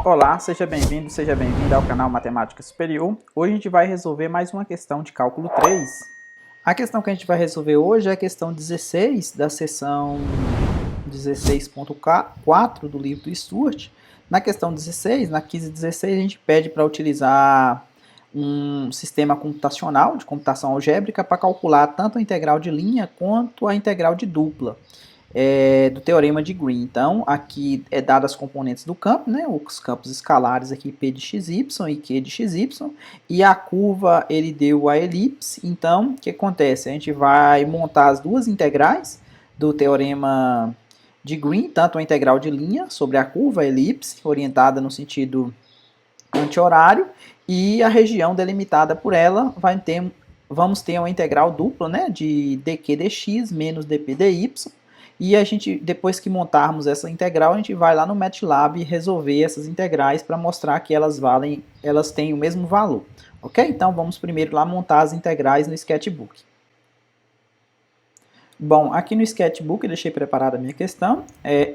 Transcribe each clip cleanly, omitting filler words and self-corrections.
Olá, seja bem-vindo, seja bem-vinda ao canal Matemática Superior. Hoje a gente vai resolver mais uma questão de cálculo 3. A questão que a gente vai resolver hoje é a questão 16 da seção 16.4 do livro do Stuart. Na questão 16, na 15/16, a gente pede para utilizar um sistema computacional de computação algébrica para calcular tanto a integral de linha quanto a integral de dupla. Do teorema de Green. Então, aqui é dado as componentes do campo, né, os campos escalares aqui, P de xy e Q de xy, e a curva ele deu a elipse. Então, o que acontece? A gente vai montar as duas integrais do teorema de Green, tanto a integral de linha sobre a curva, a elipse, orientada no sentido anti-horário, e a região delimitada por ela vamos ter uma integral dupla, né, de dq dx menos dp dy. E a gente, depois que montarmos essa integral, a gente vai lá no MATLAB resolver essas integrais para mostrar que elas têm o mesmo valor. Ok? Então vamos primeiro lá montar as integrais no Sketchbook. Bom, aqui no Sketchbook eu deixei preparada a minha questão.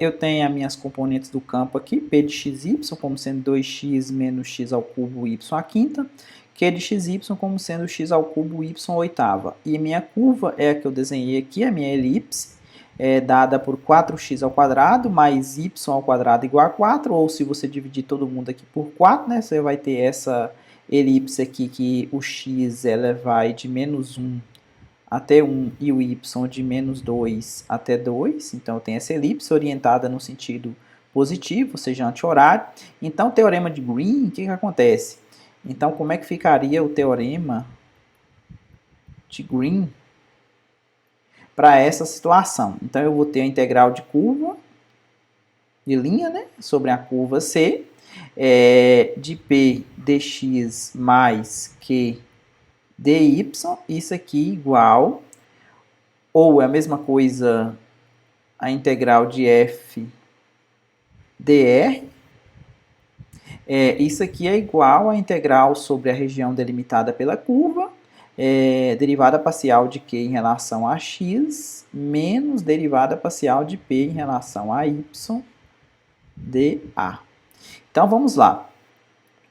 Eu tenho as minhas componentes do campo aqui, P de xy como sendo 2x menos x ao cubo y à quinta, Q de xy como sendo x ao cubo y à oitava. E a minha curva é a que eu desenhei aqui, a minha elipse, dada por 4x ao quadrado mais y ao quadrado igual a 4, ou se você dividir todo mundo aqui por 4, né, você vai ter essa elipse aqui que o x ela vai de menos 1 até 1 e o y de menos 2 até 2, então eu tenho essa elipse orientada no sentido positivo, ou seja, anti-horário. Então, o teorema de Green, o que acontece? Então, como é que ficaria o teorema de Green para essa situação? Então, eu vou ter a integral de curva, de linha, né, sobre a curva C, de P dx mais Q dy, isso aqui igual, ou é a mesma coisa, a integral de f dr, isso aqui é igual à integral sobre a região delimitada pela curva, derivada parcial de Q em relação a x, menos derivada parcial de P em relação a y, dA. Então, vamos lá.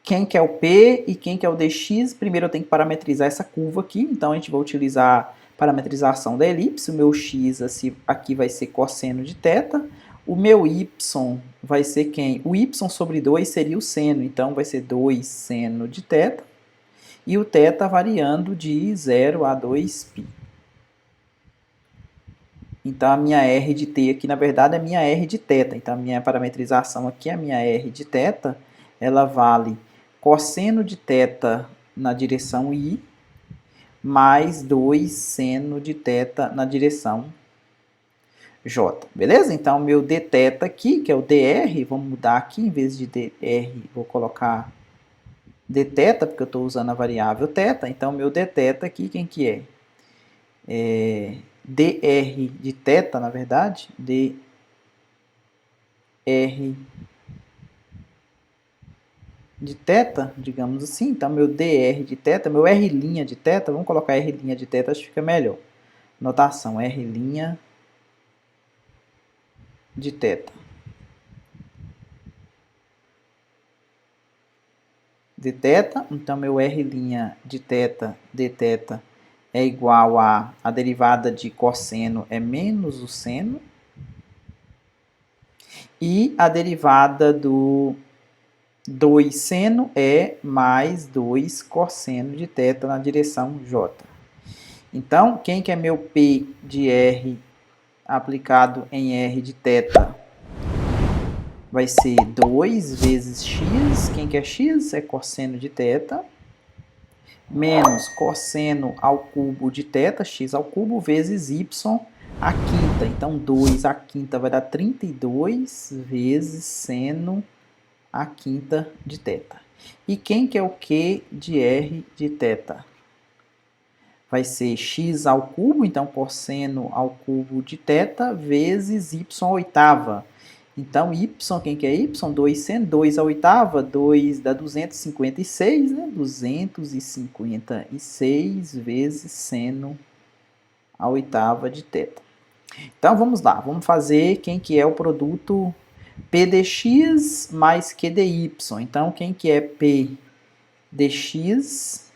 Quem que é o P e quem que é o dx? Primeiro eu tenho que parametrizar essa curva aqui, então a gente vai utilizar parametrização da elipse. O meu x aqui vai ser cosseno de θ, o meu y vai ser quem? O y sobre 2 seria o seno, então vai ser 2 seno de θ, e o θ variando de 0 a 2π. Então a minha R de t aqui, na verdade, é a minha R de θ, então a minha parametrização aqui, a minha R de θ, ela vale cosseno de θ na direção I, mais 2 seno de θ na direção J. Beleza? Então, meu dθ aqui, que é o dr, vamos mudar aqui, em vez de dr, vou colocar dθ, porque eu estou usando a variável θ. Então, meu dθ aqui, quem que é? Dr de θ, na verdade, dr de θ, digamos assim. Então, meu dr de θ, meu r' de θ, vamos colocar r' de θ, acho que fica melhor. Notação, r' de θ. De θ, então meu r' de θ, dθ, é igual a derivada de cosseno é menos o seno, e a derivada do 2 seno é mais 2 cosseno de θ na direção J. Então, quem que é meu P de R aplicado em R de θ? Vai ser 2 vezes x, quem que é x? É cosseno de θ, menos cosseno ao cubo de θ, x ao cubo, vezes y à quinta. Então, 2 à quinta vai dar 32 vezes seno à quinta de θ. E quem que é o Q de R de θ? Vai ser x ao cubo, então cosseno ao cubo de θ, vezes y à oitava. Então, y, quem que é y? 2 seno, 2 à oitava, 2 dá 256, né? 256 vezes seno à oitava de θ. Então, vamos lá. Vamos fazer quem que é o produto P dx mais Q dy. Então, quem que é P dx?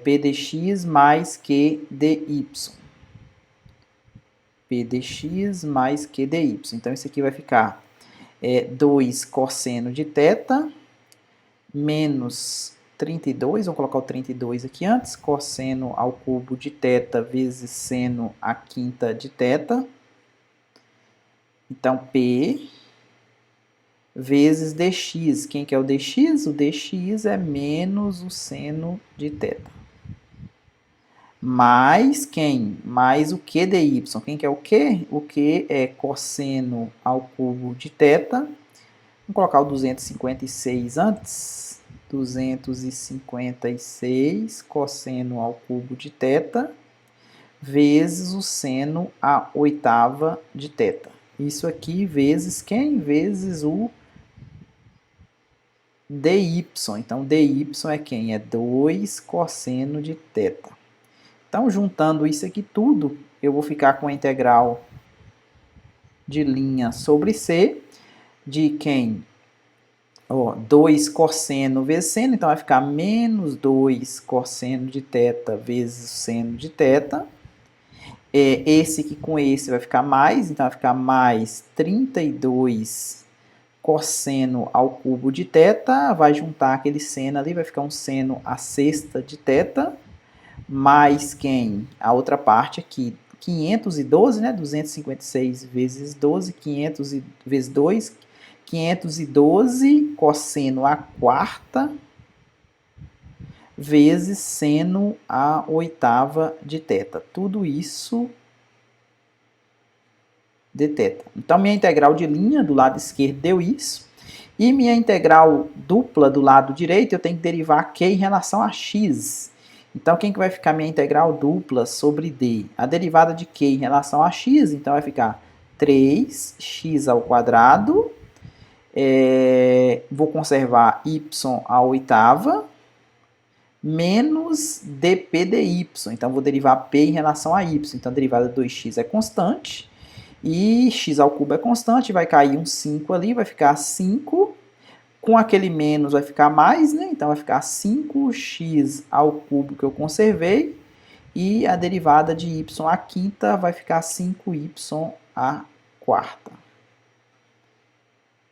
P dx mais Q dy. P dx mais Q dy. Então, isso aqui vai ficar 2 cosseno de θ menos 32, vou colocar o 32 aqui antes, cosseno ao cubo de θ vezes seno à quinta de θ. Então, P vezes dx. Quem que é o dx? O dx é menos o seno de θ. Mais quem? Mais o Q dy. Quem que é o Q? O Q é cosseno ao cubo de θ. Vamos colocar o 256 antes. 256 cosseno ao cubo de θ vezes o seno à oitava de θ. Isso aqui vezes quem? Vezes o dy. Então, dy é quem? É 2 cosseno de θ. Então, juntando isso aqui tudo, eu vou ficar com a integral de linha sobre C de quem? 2 cosseno vezes seno, então vai ficar menos 2 cosseno de θ vezes seno de θ. Esse aqui com esse vai ficar mais, então vai ficar mais 32 cosseno ao cubo de θ, vai juntar aquele seno ali, vai ficar um seno à sexta de θ, mais quem? A outra parte aqui, 512, né? 256 vezes 12, 500 vezes 2, 512 cosseno à quarta vezes seno à oitava de θ. Tudo isso de θ. Então, minha integral de linha do lado esquerdo deu isso. E minha integral dupla do lado direito, eu tenho que derivar Q em relação a x. Então, quem que vai ficar minha integral dupla sobre D? A derivada de Q em relação a x, então vai ficar 3x ao quadrado. Vou conservar y à oitava, menos dp dy. Então, vou derivar p em relação a y. Então, a derivada de 2x é constante. E x ao cubo é constante, vai cair um 5 ali, vai ficar 5. Com aquele menos vai ficar mais, né? Então, vai ficar 5x ao cubo que eu conservei. E a derivada de y à quinta vai ficar 5y à quarta.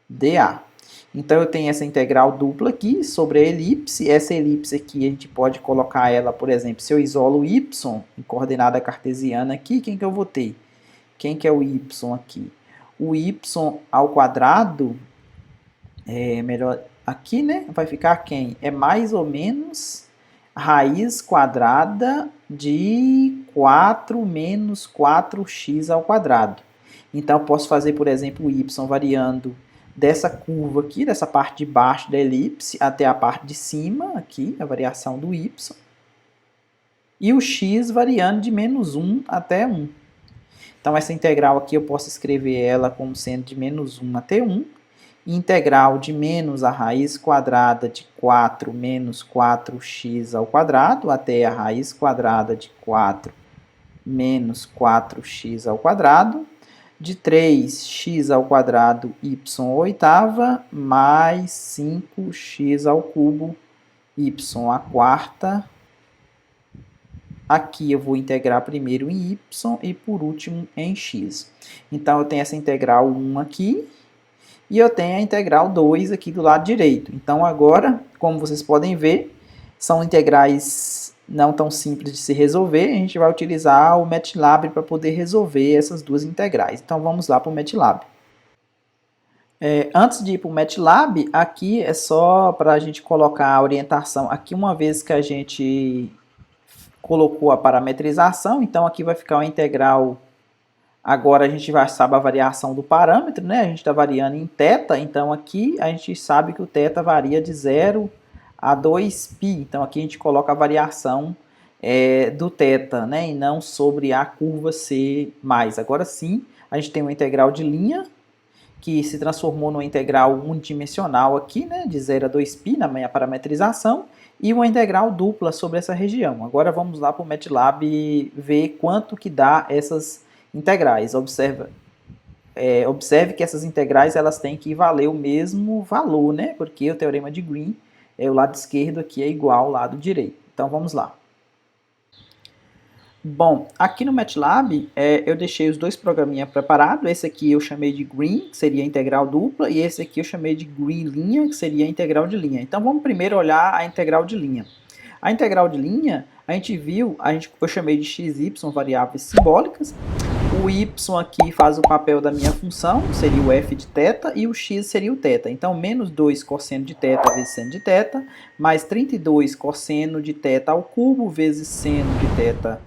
dA. Então, eu tenho essa integral dupla aqui sobre a elipse. Essa elipse aqui, a gente pode colocar ela, por exemplo, se eu isolo y em coordenada cartesiana aqui, quem que eu vou ter? Quem que é o y aqui? O y ao quadrado, melhor aqui, né? Vai ficar quem? É mais ou menos raiz quadrada de 4 menos 4x ao quadrado. Então, eu posso fazer, por exemplo, o y variando dessa curva aqui, dessa parte de baixo da elipse, até a parte de cima, aqui, a variação do y. E o x variando de menos 1 até 1. Então, essa integral aqui eu posso escrever ela como sendo de menos 1 até 1. Integral de menos a raiz quadrada de 4 menos 4x ao quadrado até a raiz quadrada de 4 menos 4x ao quadrado, de 3x ao quadrado y à oitava, mais 5x ao cubo y à quarta. Aqui eu vou integrar primeiro em y e por último em x. Então, eu tenho essa integral 1 aqui e eu tenho a integral 2 aqui do lado direito. Então, agora, como vocês podem ver, são integrais não tão simples de se resolver. A gente vai utilizar o MATLAB para poder resolver essas duas integrais. Então, vamos lá para o MATLAB. Antes de ir para o MATLAB, aqui é só para a gente colocar a orientação. Aqui, uma vez que a gente colocou a parametrização, então aqui vai ficar uma integral. Agora a gente já sabe a variação do parâmetro, né? A gente está variando em θ, então aqui a gente sabe que o θ varia de 0 a 2π. Então aqui a gente coloca a variação do θ, né? E não sobre a curva C+. Agora sim, a gente tem uma integral de linha que se transformou numa integral unidimensional aqui, né? De 0 a 2π na minha parametrização. E uma integral dupla sobre essa região. Agora vamos lá para o MATLAB ver quanto que dá essas integrais. Observa. observe que essas integrais elas têm que valer o mesmo valor, né? Porque o teorema de Green, o lado esquerdo aqui é igual ao lado direito. Então vamos lá. Bom, aqui no MATLAB eu deixei os dois programinhas preparados. Esse aqui eu chamei de Green, que seria a integral dupla, e esse aqui eu chamei de Green linha, que seria a integral de linha. Então vamos primeiro olhar a integral de linha. A integral de linha, a gente viu, eu chamei de x, y, variáveis simbólicas. O y aqui faz o papel da minha função, seria o f de θ, e o x seria o θ. Então, menos 2 cosseno de θ vezes seno de θ, mais 32 cosseno de θ ao cubo vezes seno de θ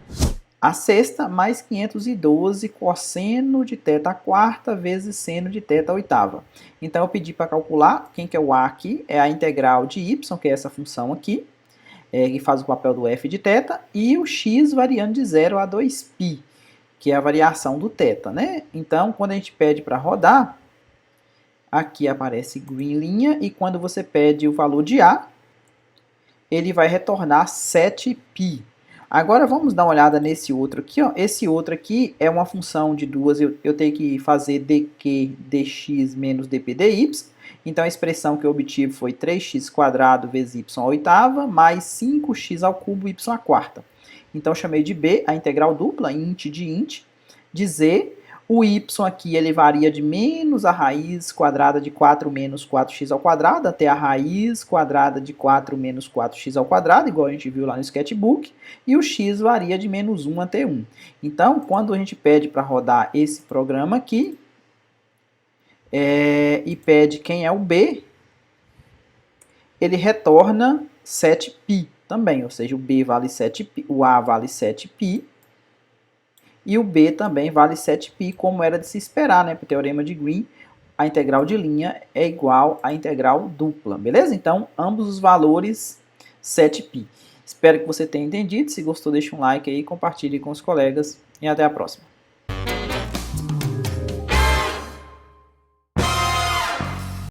à sexta, mais 512 cosseno de θ à quarta vezes seno de θ à oitava. Então, eu pedi para calcular, quem que é o a aqui? É a integral de y, que é essa função aqui, que faz o papel do f de θ, e o x variando de 0 a 2π, que é a variação do θ, né? Então, quando a gente pede para rodar, aqui aparece green linha, e quando você pede o valor de a, ele vai retornar 7π. Agora vamos dar uma olhada nesse outro aqui, ó. Esse outro aqui é uma função de duas, eu tenho que fazer dq dx menos dp dy. Então a expressão que eu obtive foi 3x² vezes y à oitava, mais 5x ao cubo y à quarta. Então eu chamei de b a integral dupla, int de int, de z. O y aqui ele varia de menos a raiz quadrada de 4 menos 4x ao quadrado até a raiz quadrada de 4 menos 4x ao quadrado, igual a gente viu lá no sketchbook. E o x varia de menos 1 até 1. Então, quando a gente pede para rodar esse programa aqui, e pede quem é o b, ele retorna 7π também, ou seja, o b vale 7π, o a vale 7π, e o b também vale 7π, como era de se esperar, né? Para o teorema de Green, a integral de linha é igual à integral dupla, beleza? Então, ambos os valores 7π. Espero que você tenha entendido. Se gostou, deixa um like aí, compartilhe com os colegas e até a próxima.